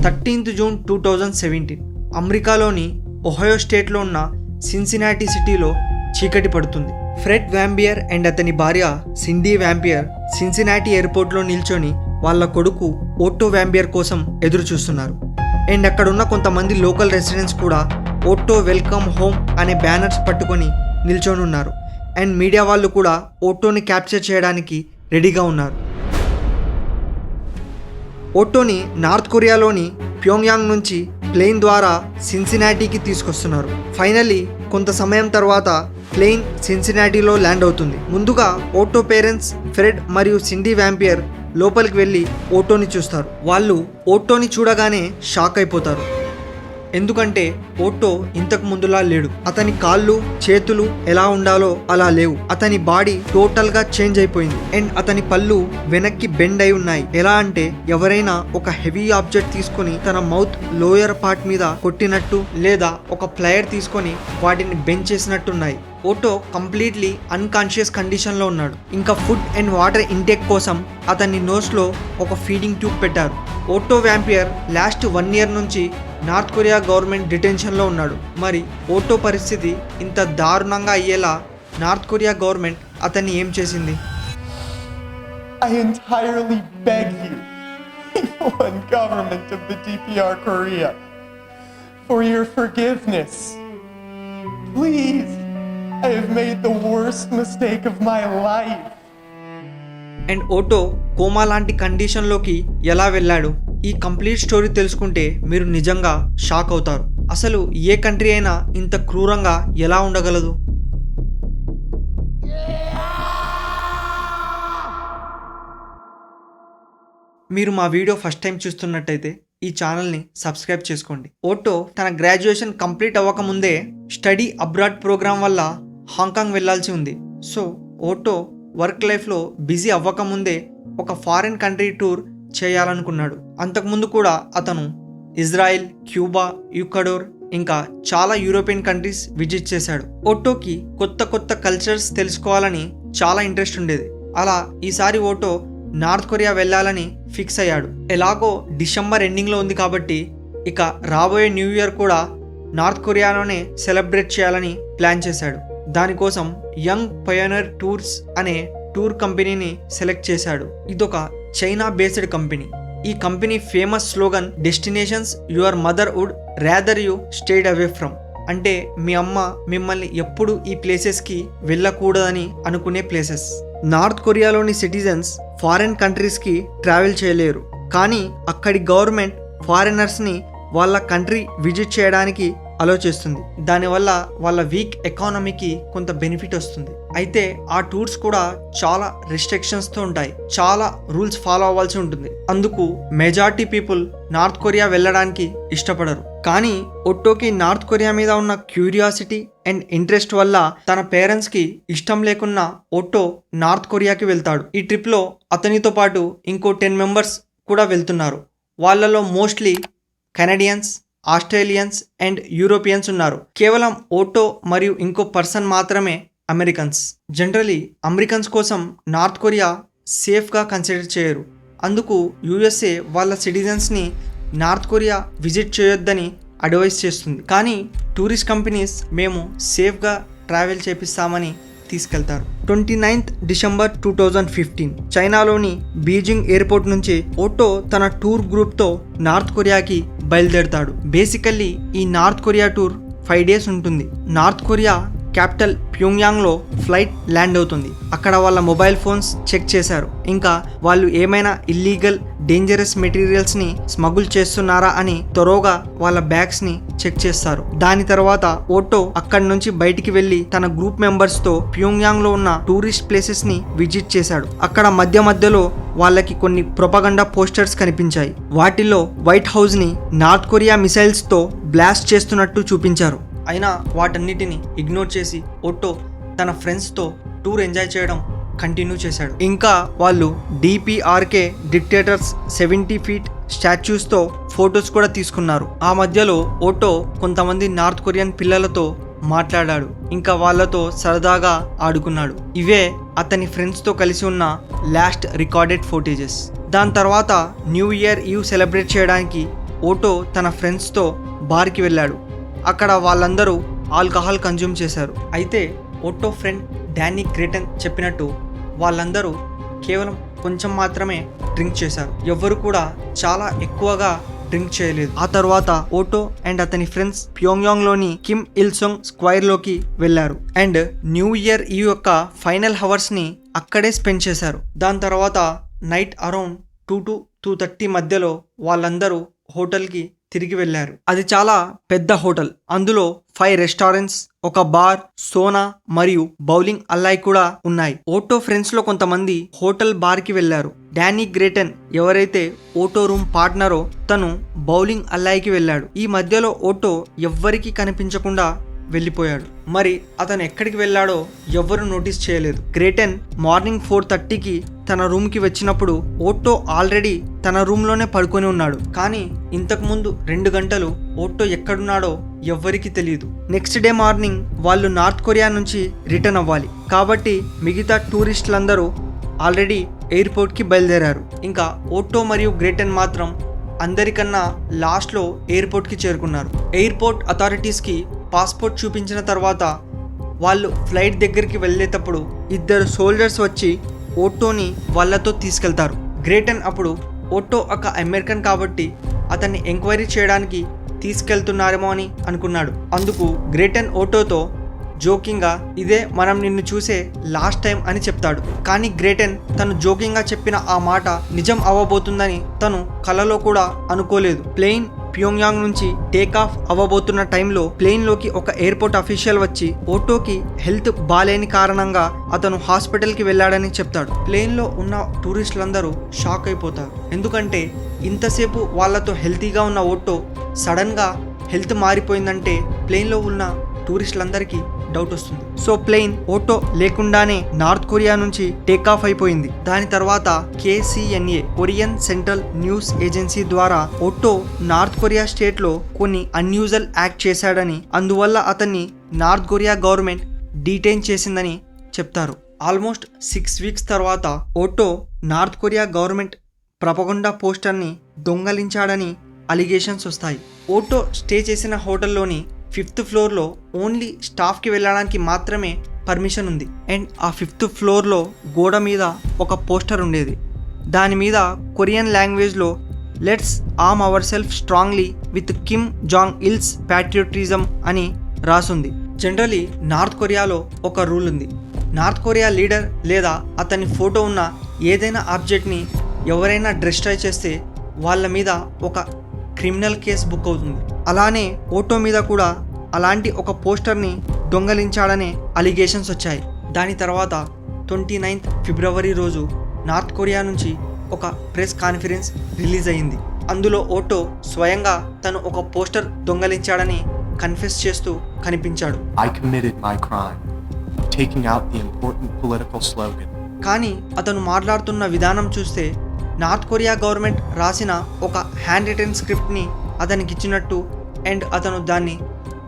13th June 2017 అమెరికాలోని Ohio స్టేట్లో ఉన్న సిన్సినాటి సిటీలో చీకటి పడుతుంది. ఫ్రెడ్ వ్యాంపియర్ అండ్ అతని భార్య సిండీ వ్యాంపియర్ సిన్సినాటి ఎయిర్పోర్ట్లో నిల్చొని వాళ్ళ కొడుకు ఓట్టో వ్యాంపియర్ కోసం ఎదురు చూస్తున్నారు. అండ్ అక్కడున్న కొంతమంది లోకల్ రెసిడెంట్స్ కూడా ఓట్టో వెల్కమ్ హోమ్ అనే బ్యానర్స్ పట్టుకొని నిల్చొని ఉన్నారు. అండ్ మీడియా వాళ్ళు కూడా ఓట్టోని క్యాప్చర్ చేయడానికి రెడీగా ఉన్నారు. ఓట్టోని నార్త్ కొరియాలోని ప్యోంగ్యాంగ్ నుంచి ప్లేన్ ద్వారా సిన్సినాటీకి తీసుకొస్తున్నారు. ఫైనల్లీ కొంత సమయం తర్వాత ప్లేన్ సిన్సినాటీలో ల్యాండ్ అవుతుంది. ముందుగా ఓట్టో పేరెంట్స్ ఫ్రెడ్ మరియు సిండీ వ్యాంపియర్ లోపలికి వెళ్ళి ఓట్టోని చూస్తారు. వాళ్ళు ఓట్టోని చూడగానే షాక్ అయిపోతారు. ఎందుకంటే ఓట్టో ఇంతకు ముందులా లేడు. అతని కాళ్ళు చేతులు ఎలా ఉండాలో అలా లేవు. అతని బాడీ టోటల్ గా చేంజ్ అయిపోయింది. అండ్ అతని పళ్ళు వెనక్కి బెండ్ అయి ఉన్నాయి. ఎలా అంటే ఎవరైనా ఒక హెవీ ఆబ్జెక్ట్ తీసుకొని తన మౌత్ లోయర్ పార్ట్ మీద కొట్టినట్టు లేదా ఒక ప్లయర్ తీసుకొని వాటిని బెండ్ చేసినట్టున్నాయి. ఓట్టో కంప్లీట్లీ అన్కాన్షియస్ కండిషన్లో ఉన్నాడు. ఇంకా ఫుడ్ అండ్ వాటర్ ఇంటేక్ కోసం అతని నోస్లో ఒక ఫీడింగ్ ట్యూబ్ పెట్టారు. ఓట్టో వ్యాంపియర్ లాస్ట్ 1 year నుంచి నార్త్ కొరియా గవర్నమెంట్ డిటెన్షన్లో ఉన్నాడు. మరి ఓట్టో పరిస్థితి ఇంత దారుణంగా అయ్యేలా నార్త్ కొరియా గవర్నమెంట్ అతన్ని ఏం చేసింది? I entirely beg you, people and government of the DPR Korea, for your forgiveness. Please, I have made the worst mistake of my life. And Otto coma లాంటి కండిషన్లోకి ఎలా వెళ్ళాడు? ఈ కంప్లీట్ స్టోరీ తెలుసుకుంటే మీరు నిజంగా షాక్ అవుతారు. అసలు ఏ కంట్రీ అయినా ఇంత క్రూరంగా ఎలా ఉండగలదు? మీరు మా వీడియో ఫస్ట్ టైం చూస్తున్నట్టయితే ఈ ఛానల్ని సబ్స్క్రైబ్ చేసుకోండి. ఓట్టో తన గ్రాడ్యుయేషన్ కంప్లీట్ అవ్వకముందే స్టడీ అబ్రాడ్ ప్రోగ్రామ్ వల్ల హాంకాంగ్ వెళ్లాల్సి ఉంది. సో ఓట్టో వర్క్ లైఫ్లో బిజీ అవ్వకముందే ఒక ఫారిన్ కంట్రీ టూర్ చేయాలనుకున్నాడు. అంతకుముందు కూడా అతను ఇజ్రాయెల్, క్యూబా, ఈక్వెడార్ ఇంకా చాలా యూరోపియన్ కంట్రీస్ విజిట్ చేశాడు. ఓట్టోకి కొత్త కొత్త కల్చర్స్ తెలుసుకోవాలని చాలా ఇంట్రెస్ట్ ఉండేది. అలా ఈసారి ఓట్టో నార్త్ కొరియా వెళ్ళాలని ఫిక్స్ అయ్యాడు. ఎలాగో డిసెంబర్ ఎండింగ్లో ఉంది కాబట్టి ఇక రాబోయే న్యూ ఇయర్ కూడా నార్త్ కొరియాలోనే సెలబ్రేట్ చేయాలని ప్లాన్ చేశాడు. దానికోసం యంగ్ పయోనర్ టూర్స్ అనే టూర్ కంపెనీని సెలెక్ట్ చేశాడు. ఇదొక చైనా బేస్డ్ కంపెనీ. ఈ company famous slogan destinations your mother would rather you stayed away from. అంటే మీ అమ్మ మిమ్మల్ని ఎప్పుడు ఈ ప్లేసెస్కి వెళ్ళకూడదని అనుకునే ప్లేసెస్. నార్త్ కొరియాలోని సిటిజన్స్ ఫారిన్ కంట్రీస్కి ట్రావెల్ చేయలేరు, కానీ అక్కడి గవర్నమెంట్ ఫారినర్స్ని వాళ్ళ కంట్రీ విజిట్ చేయడానికి అలో చేస్తుంది. దానివల్ల వాళ్ళ వీక్ ఎకానమీకి కొంత బెనిఫిట్ వస్తుంది. అయితే ఆ టూర్స్ కూడా చాలా రెస్ట్రిక్షన్స్తో ఉంటాయి. చాలా రూల్స్ ఫాలో అవ్వాల్సి ఉంటుంది. అందుకు మెజారిటీ పీపుల్ నార్త్ కొరియా వెళ్ళడానికి ఇష్టపడరు. కానీ ఓట్టోకి నార్త్ కొరియా మీద ఉన్న క్యూరియాసిటీ అండ్ ఇంట్రెస్ట్ వల్ల తన పేరెంట్స్కి ఇష్టం లేకున్నా ఓట్టో నార్త్ కొరియాకి వెళ్తాడు. ఈ ట్రిప్లో అతనితో పాటు ఇంకో 10 members కూడా వెళ్తున్నారు. వాళ్ళలో mostly Canadiens, Australians and Europeans ఉన్నారు. కేవలం ఓట్టో మరియు ఇంకో పర్సన్ మాత్రమే అమెరికన్స్. జనరలీ అమెరికన్స్ కోసం నార్త్ కొరియా సేఫ్గా కన్సిడర్ చేయరు. అందుకు యూఎస్ఏ వాళ్ళ సిటిజన్స్ని నార్త్ కొరియా విజిట్ చేయొద్దని అడ్వైస్ చేస్తుంది. కానీ టూరిస్ట్ కంపెనీస్ మేము సేఫ్గా ట్రావెల్ చేపిస్తామని తీసుకెళ్తారు. 29th December 2015 చైనాలోని బీజింగ్ ఎయిర్పోర్ట్ నుంచి ఓట్టో తన టూర్ గ్రూప్తో నార్త్ కొరియాకి బయలుదేరతాడు. బేసికల్లీ ఈ నార్త్ కొరియా టూర్ 5 days ఉంటుంది. నార్త్ కొరియా క్యాపిటల్ ప్యోంగ్యాంగ్లో ఫ్లైట్ ల్యాండ్ అవుతుంది. అక్కడ వాళ్ళ మొబైల్ ఫోన్స్ చెక్ చేశారు. ఇంకా వాళ్ళు ఏమైనా ఇల్లీగల్ డేంజరస్ మెటీరియల్స్ని స్మగుల్ చేస్తున్నారా అని త్వరగా వాళ్ళ బ్యాగ్స్ని చెక్ చేస్తారు. దాని తర్వాత ఓట్టో అక్కడి నుంచి బయటికి వెళ్ళి తన గ్రూప్ మెంబర్స్తో ప్యోంగ్యాంగ్లో ఉన్న టూరిస్ట్ ప్లేసెస్ని విజిట్ చేశాడు. అక్కడ మధ్యలో వాళ్ళకి కొన్ని ప్రొపగండా పోస్టర్స్ కనిపించాయి. వాటిల్లో వైట్ హౌస్ని నార్త్ కొరియా మిసైల్స్తో బ్లాస్ట్ చేస్తున్నట్టు చూపించారు. అయినా వాటన్నిటిని ఇగ్నోర్ చేసి ఓట్టో తన ఫ్రెండ్స్తో టూర్ ఎంజాయ్ చేయడం కంటిన్యూ చేశాడు. ఇంకా వాళ్ళు డిపిఆర్కే డిక్టేటర్స్ 70 feet స్టాచ్యూస్తో ఫొటోస్ కూడా తీసుకున్నారు. ఆ మధ్యలో ఓట్టో కొంతమంది నార్త్ కొరియన్ పిల్లలతో మాట్లాడాడు. ఇంకా వాళ్ళతో సరదాగా ఆడుకున్నాడు. ఇవే అతని ఫ్రెండ్స్తో కలిసి ఉన్న లాస్ట్ రికార్డెడ్ ఫోటేజెస్. దాని తర్వాత న్యూ ఇయర్ ఈవ్ సెలబ్రేట్ చేయడానికి ఓటో తన ఫ్రెండ్స్తో బార్కి వెళ్ళాడు. అక్కడ వాళ్ళందరూ ఆల్కహాల్ కన్జ్యూమ్ చేశారు. అయితే ఓటో ఫ్రెండ్ డానీ గ్రేటన్ చెప్పినట్టు వాళ్ళందరూ కేవలం కొంచెం మాత్రమే డ్రింక్ చేశారు. ఎవ్వరు కూడా చాలా ఎక్కువగా డ్రింక్ చేయలేదు. ఆ తర్వాత ఓటో అండ్ అతని ఫ్రెండ్స్ ప్యోంగ్యాంగ్లోని కిమ్ ఇల్ సుంగ్ స్క్వైర్లోకి వెళ్ళారు అండ్ న్యూ ఇయర్ ఈ యొక్క ఫైనల్ హవర్స్ని అక్కడే స్పెండ్ చేశారు. దాని తర్వాత నైట్ అరౌండ్ 2 to 2:30 మధ్యలో వాళ్ళందరూ హోటల్కి తిరిగి వెళ్ళారు. అది చాలా పెద్ద హోటల్. అందులో 5 రెస్టారెంట్స్, ఒక బార్, సోనా మరియు బౌలింగ్ అల్లాయ్ కూడా ఉన్నాయి. ఓటో ఫ్రెండ్స్ లో కొంతమంది హోటల్ బార్కి వెళ్ళారు. డానీ గ్రేటన్ ఎవరైతే ఓటో రూమ్ పార్ట్నరో తను బౌలింగ్ అల్లాయ్కి వెళ్ళాడు. ఈ మధ్యలో ఓటో ఎవ్వరికీ కనిపించకుండా వెళ్ళిపోయాడు. మరి అతను ఎక్కడికి వెళ్ళాడో ఎవ్వరూ నోటీస్ చేయలేదు. గ్రేటన్ మార్నింగ్ 4:30కి తన రూమ్కి వచ్చినప్పుడు ఓటో ఆల్రెడీ తన రూమ్లోనే పడుకొని ఉన్నాడు. కానీ ఇంతకుముందు 2 గంటలు ఓటో ఎక్కడున్నాడో ఎవ్వరికీ తెలియదు. నెక్స్ట్ డే మార్నింగ్ వాళ్ళు నార్త్ కొరియా నుంచి రిటర్న్ అవ్వాలి. కాబట్టి మిగతా టూరిస్టులందరూ ఆల్రెడీ ఎయిర్పోర్ట్కి బయలుదేరారు. ఇంకా ఓటో మరియు గ్రేటన్ మాత్రం అందరికన్నా లాస్ట్లో ఎయిర్పోర్ట్కి చేరుకున్నారు. ఎయిర్పోర్ట్ అథారిటీస్కి పాస్పోర్ట్ చూపించిన తర్వాత వాళ్ళు ఫ్లైట్ దగ్గరికి వెళ్ళేటప్పుడు 2 సోల్జర్స్ వచ్చి ఓటోని వాళ్ళతో తీసుకెళ్తారు. గ్రేటన్ అప్పుడు ఓటో ఒక అమెరికన్ కాబట్టి అతన్ని ఎంక్వైరీ చేయడానికి తీసుకెళ్తున్నారేమో అని అనుకున్నాడు. అందుకు గ్రేటన్ ఓటోతో జోకింగ్గా ఇదే మనం నిన్ను చూసే లాస్ట్ టైం అని చెప్తాడు. కానీ గ్రేటన్ తను జోకింగ్గా చెప్పిన ఆ మాట నిజం అవ్వబోతుందని తను కలలో కూడా అనుకోలేదు. ప్లేన్ ప్యోంగ్యాంగ్ నుంచి టేక్ ఆఫ్ అవ్వబోతున్న టైంలో ప్లేన్లోకి ఒక ఎయిర్పోర్ట్ అఫీషియల్ వచ్చి ఓటోకి హెల్త్ బాలేని కారణంగా అతను హాస్పిటల్కి వెళ్ళాడని చెప్తాడు. ప్లేన్లో ఉన్న టూరిస్టులందరూ షాక్ అయిపోతారు. ఎందుకంటే ఇంతసేపు వాళ్ళతో హెల్తీగా ఉన్న ఓటో సడన్గా హెల్త్ మారిపోయిందంటే ప్లేన్లో ఉన్న టూరిస్టులందరికీ డౌట్ వస్తుంది. సో ప్లేన్ ఓటో లేకుండానే నార్త్ కొరియా నుంచి టేక్ ఆఫ్ అయిపోయింది. దాని తర్వాత KCNA Korean central news agency ద్వారా ఓటో నార్త్ కొరియా స్టేట్లో కొన్ని అన్యూజువల్ యాక్ట్ చేశాడని, అందువల్ల అతన్ని నార్త్ కొరియా గవర్నమెంట్ డీటైన్ చేసిందని చెప్తారు. ఆల్మోస్ట్ 6 వీక్స్ తర్వాత ఓటో నార్త్ కొరియా గవర్నమెంట్ ప్రపగండా పోస్టర్ని దొంగలించాడని అలిగేషన్స్ వస్తాయి. ఓటో స్టే చేసిన హోటల్లోని 5th ఫ్లోర్లో ఓన్లీ స్టాఫ్కి వెళ్ళడానికి మాత్రమే పర్మిషన్ ఉంది. అండ్ ఆ 5th ఫ్లోర్లో గోడ మీద ఒక పోస్టర్ ఉండేది. దాని మీద కొరియన్ లాంగ్వేజ్లో let's arm our self strongly with Kim Jong Il's patriotism అని రాసుంది. జనరలీ నార్త్ కొరియాలో ఒక రూల్ ఉంది. నార్త్ కొరియా లీడర్ లేదా అతని ఫోటో ఉన్న ఏదైనా ఆబ్జెక్ట్ని ఎవరైనా డిస్ట్రాయ్ చేస్తే వాళ్ళ మీద ఒక క్రిమినల్ కేసు బుక్ అవుతుంది. అలానే ఓటో మీద కూడా అలాంటి ఒక పోస్టర్ని దొంగలించాడనే అలిగేషన్స్ వచ్చాయి. దాని తర్వాత 29th ఫిబ్రవరి రోజు నార్త్ కొరియా నుంచి ఒక ప్రెస్ కాన్ఫరెన్స్ రిలీజ్ అయింది. అందులో ఓటో స్వయంగా తను ఒక పోస్టర్ దొంగలించాడని కన్ఫెస్ చేస్తూ కనిపించాడు. I committed my crime of taking out the important political slogan. కానీ అతను మాట్లాడుతున్న విధానం చూస్తే నార్త్ కొరియా గవర్నమెంట్ రాసిన ఒక హ్యాండ్ రిటెన్ స్క్రిప్ట్ని అతనికి ఇచ్చినట్టు అండ్ అతను దాన్ని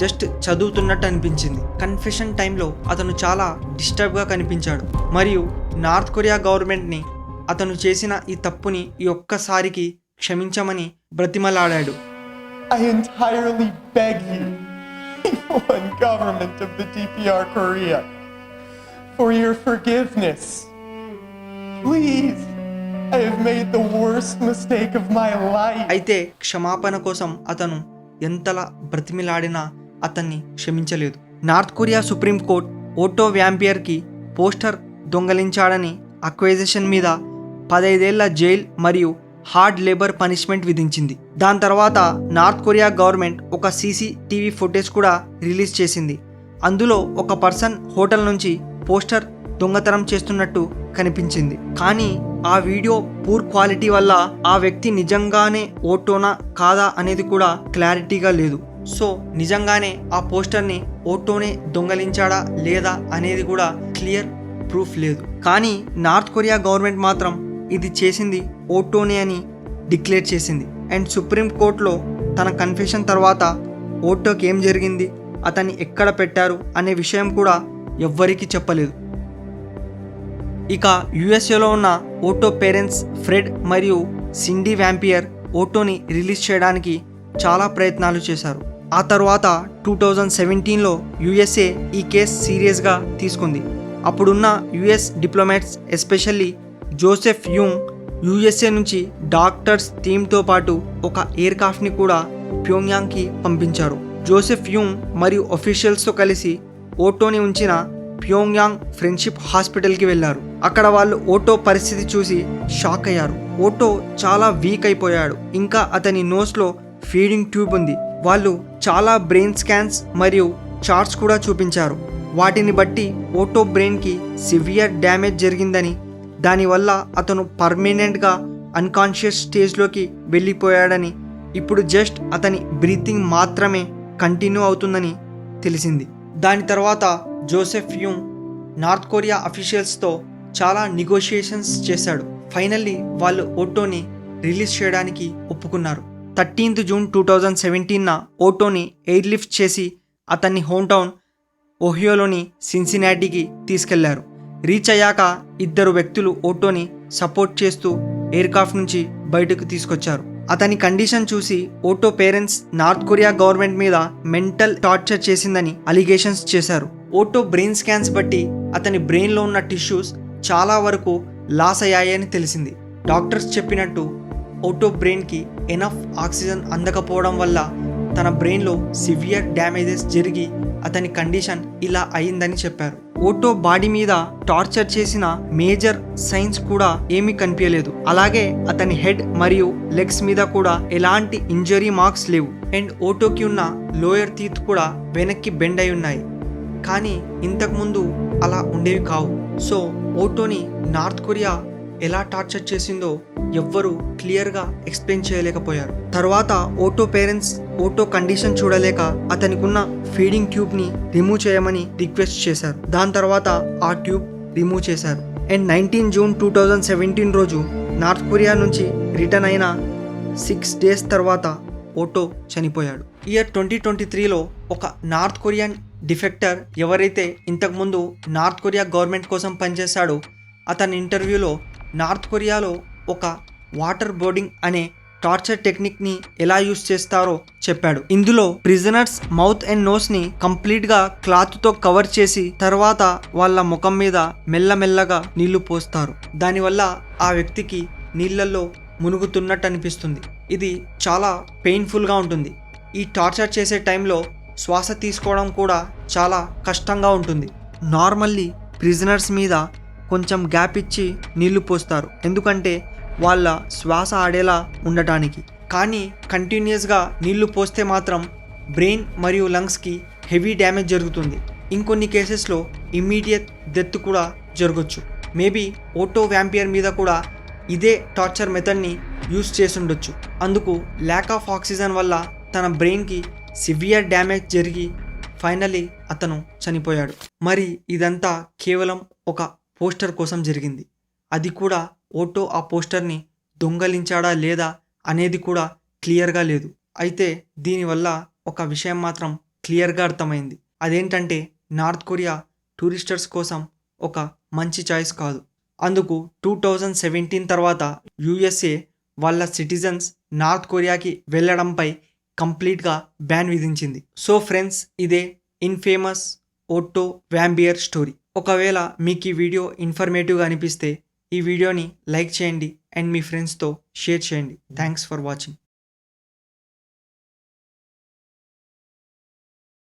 జస్ట్ చదువుతున్నట్టు అనిపించింది. కన్ఫెషన్ టైంలో అతను చాలా డిస్టర్బ్గా కనిపించాడు మరియు నార్త్ కొరియా గవర్నమెంట్ని అతను చేసిన ఈ తప్పుని ఈ ఒక్కసారికి క్షమించమని బ్రతిమలాడాడు. I entirely beg you, people and government of the DPR Korea, for your forgiveness. Please, I have made the worst mistake of my life. అయితే క్షమాపణ కోసం అతను ఎంతలా బ్రతిమిలాడినా అతన్ని క్షమించలేదు. నార్త్ కొరియా సుప్రీంకోర్టు ఓటో వ్యాంపియర్కి పోస్టర్ దొంగలించాడని అక్వైజేషన్ మీద 15 ఏళ్ల జైలు మరియు హార్డ్ లేబర్ పనిష్మెంట్ విధించింది. దాని తర్వాత నార్త్ కొరియా గవర్నమెంట్ ఒక CCTV ఫుటేజ్ కూడా రిలీజ్ చేసింది. అందులో ఒక పర్సన్ హోటల్ నుంచి పోస్టర్ దొంగతనం చేస్తున్నట్టు కనిపించింది. కానీ ఆ వీడియో పూర్ క్వాలిటీ వల్ల ఆ వ్యక్తి నిజంగానే ఓటోనా కాదా అనేది కూడా క్లారిటీగా లేదు. సో నిజంగానే ఆ పోస్టర్ని ఓటోనే దొంగలించాడా లేదా అనేది కూడా క్లియర్ ప్రూఫ్ లేదు. కానీ నార్త్ కొరియా గవర్నమెంట్ మాత్రం ఇది చేసింది ఓటోనే అని డిక్లేర్ చేసింది. అండ్ సుప్రీంకోర్టులో తన కన్ఫెషన్ తర్వాత ఓటోకి ఏం జరిగింది, అతన్ని ఎక్కడ పెట్టారు అనే విషయం కూడా ఎవ్వరికీ చెప్పలేదు. ఇక యుఎస్ఏలో ఉన్న ఓటో పేరెంట్స్ ఫ్రెడ్ మరియు సిండీ వ్యాంపియర్ ఓటోని రిలీజ్ చేయడానికి చాలా ప్రయత్నాలు చేశారు. ఆ తర్వాత 2017లో యుఎస్ఏ ఈ కేసు సీరియస్గా తీసుకుంది. అప్పుడున్న US diplomats especially Joseph Jung USA నుంచి డాక్టర్స్ టీమ్తో పాటు ఒక ఎయిర్క్రాఫ్ట్ని కూడా ప్యోంగ్యాంగ్కి పంపించారు. జోసెఫ్ యూంగ్ మరియు అఫీషియల్స్తో కలిసి ఓటోని ఉంచిన ప్యోంగ్యాంగ్ ఫ్రెండ్షిప్ హాస్పిటల్కి వెళ్ళారు. అక్కడ వాళ్ళు ఓటో పరిస్థితి చూసి షాక్ అయ్యారు. ఓటో చాలా వీక్ అయిపోయాడు. ఇంకా అతని నోస్లో ఫీడింగ్ ట్యూబ్ ఉంది. వాళ్ళు చాలా బ్రెయిన్ స్కాన్స్ మరియు చార్ట్స్ కూడా చూపించారు. వాటిని బట్టి ఓటో బ్రెయిన్కి సివియర్ డ్యామేజ్ జరిగిందని, దానివల్ల అతను పర్మనెంట్గా అన్కాన్షియస్ స్టేజ్లోకి వెళ్ళిపోయాడని, ఇప్పుడు జస్ట్ అతని బ్రీతింగ్ మాత్రమే కంటిన్యూ అవుతుందని తెలిసింది. దాని తర్వాత జోసెఫ్ యూంగ్ నార్త్ కొరియా అఫీషియల్స్తో చాలా నెగోషియేషన్స్ చేశాడు. ఫైనల్లీ వాళ్ళు ఓటోని రిలీజ్ చేయడానికి ఒప్పుకున్నారు. 13th జూన్ 2017న ఓటోని ఎయిర్ లిఫ్ట్ చేసి అతన్ని హోమ్ టౌన్ ఓహియోలోని సిన్సినాటీకి తీసుకెళ్లారు. రీచ్ అయ్యాక ఇద్దరు వ్యక్తులు ఓటోని సపోర్ట్ చేస్తూ ఎయిర్క్రాఫ్ట్ నుంచి బయటకు తీసుకొచ్చారు. అతని కండిషన్ చూసి ఓటో పేరెంట్స్ నార్త్ కొరియా గవర్నమెంట్ మీద మెంటల్ టార్చర్ చేసిందని అలిగేషన్స్ చేశారు. ఓటో బ్రెయిన్ స్కాన్స్ బట్టి అతని బ్రెయిన్లో ఉన్న టిష్యూస్ చాలా వరకు లాస్ అయ్యాయని తెలిసింది. డాక్టర్స్ చెప్పినట్టు ఓటో బ్రెయిన్కి ఎనఫ్ ఆక్సిజన్ అందకపోవడం వల్ల తన బ్రెయిన్లో సివియర్ డ్యామేజెస్ జరిగి అతని కండిషన్ ఇలా అయిందని చెప్పారు. ఓటో బాడీ మీద టార్చర్ చేసిన మేజర్ సైన్స్ కూడా ఏమీ కనిపించలేదు. అలాగే అతని హెడ్ మరియు లెగ్స్ మీద కూడా ఎలాంటి ఇంజరీ మార్క్స్ లేవు. అండ్ ఓటోకి ఉన్న లోయర్ టీత్ కూడా వెనక్కి బెండ్ అయి ఉన్నాయి. కానీ ఇంతకుముందు అలా ఉండేవి కావు. సో ఓటోని నార్త్ కొరియా ఎలా టార్చర్ చేసిందో ఎవ్వరూ క్లియర్గా ఎక్స్ప్లెయిన్ చేయలేకపోయారు. తర్వాత ఓటో పేరెంట్స్ ఓటో కండిషన్ చూడలేక అతనికున్న ఫీడింగ్ ట్యూబ్ని రిమూవ్ చేయమని రిక్వెస్ట్ చేశారు. దాని తర్వాత ఆ ట్యూబ్ రిమూవ్ చేశారు. అండ్ 19 జూన్ 2017 రోజు నార్త్ కొరియా నుంచి రిటర్న్ అయిన 6 days తర్వాత ఓటో చనిపోయాడు. ఇయర్ 2023లో ఒక నార్త్ కొరియన్ డిఫెక్టర్ ఎవరైతే ఇంతకుముందు నార్త్ కొరియా గవర్నమెంట్ కోసం పనిచేశాడో అతని ఇంటర్వ్యూలో నార్త్ కొరియాలో ఒక వాటర్ బోర్డింగ్ అనే టార్చర్ టెక్నిక్ని ఎలా యూస్ చేస్తారో చెప్పాడు. ఇందులో ప్రిజనర్స్ మౌత్ అండ్ నోస్ని కంప్లీట్గా క్లాత్తో కవర్ చేసి తర్వాత వాళ్ళ ముఖం మీద మెల్లమెల్లగా నీళ్లు పోస్తారు. దానివల్ల ఆ వ్యక్తికి నీళ్ళల్లో మునుగుతున్నట్టు అనిపిస్తుంది. ఇది చాలా పెయిన్ఫుల్గా ఉంటుంది. ఈ టార్చర్ చేసే టైంలో శ్వాస తీసుకోవడం కూడా చాలా కష్టంగా ఉంటుంది. నార్మల్లీ ప్రిజనర్స్ మీద కొంచెం గ్యాప్ ఇచ్చి నీళ్లు పోస్తారు, ఎందుకంటే వాళ్ళ శ్వాస ఆడేలా ఉండటానికి. కానీ కంటిన్యూస్గా నీళ్లు పోస్తే మాత్రం బ్రెయిన్ మరియు లంగ్స్కి హెవీ డ్యామేజ్ జరుగుతుంది. ఇంకొన్ని కేసెస్లో ఇమ్మీడియట్ డెత్ కూడా జరగచ్చు. మేబీ ఓటో వ్యాంపియర్ మీద కూడా ఇదే టార్చర్ మెథడ్ని యూస్ చేసుండొచ్చు. అందుకు ల్యాక్ ఆఫ్ ఆక్సిజన్ వల్ల తన బ్రెయిన్కి సివియర్ డ్యామేజ్ జరిగి ఫైనలీ అతను చనిపోయాడు. మరి ఇదంతా కేవలం ఒక పోస్టర్ కోసం జరిగింది. అది కూడా ఓటో ఆ పోస్టర్ని దొంగలించాడా లేదా అనేది కూడా క్లియర్గా లేదు. అయితే దీనివల్ల ఒక విషయం మాత్రం క్లియర్గా అర్థమైంది. అదేంటంటే నార్త్ కొరియా టూరిస్టర్స్ కోసం ఒక మంచి చాయిస్ కాదు. అందుకు 2017 తర్వాత యుఎస్ఏ వాళ్ళ సిటిజన్స్ నార్త్ కొరియాకి వెళ్ళడంపై కంప్లీట్గా బ్యాన్ విధించింది. సో ఫ్రెండ్స్, ఇదే ఇన్ఫేమస్ ఓటో వ్యాంపియర్ స్టోరీ. ఒకవేళ మీకు ఈ వీడియో ఇన్ఫర్మేటివ్గా అనిపిస్తే ఈ వీడియోని లైక్ చేయండి అండ్ మీ ఫ్రెండ్స్తో షేర్ చేయండి. Thanks for watching.